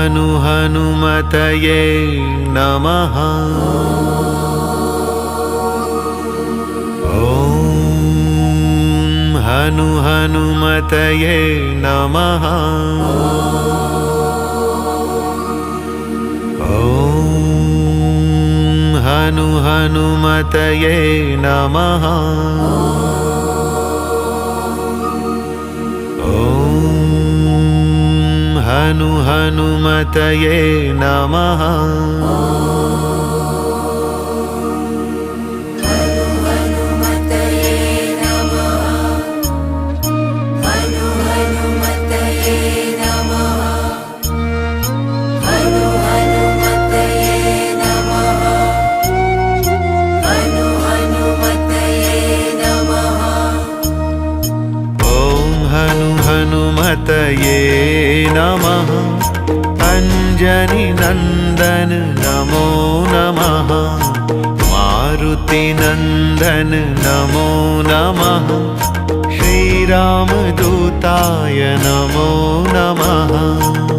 हनुमतये नमः। ॐ हनुमतये नमः। ॐ हनुमतये नमः। ॐ हनुमतये नमः। हनुमतये नमः। अंजनी नंदन नमो नमः। मारुति नंदन नमो नमः। श्रीरामदूताय नमो नमः।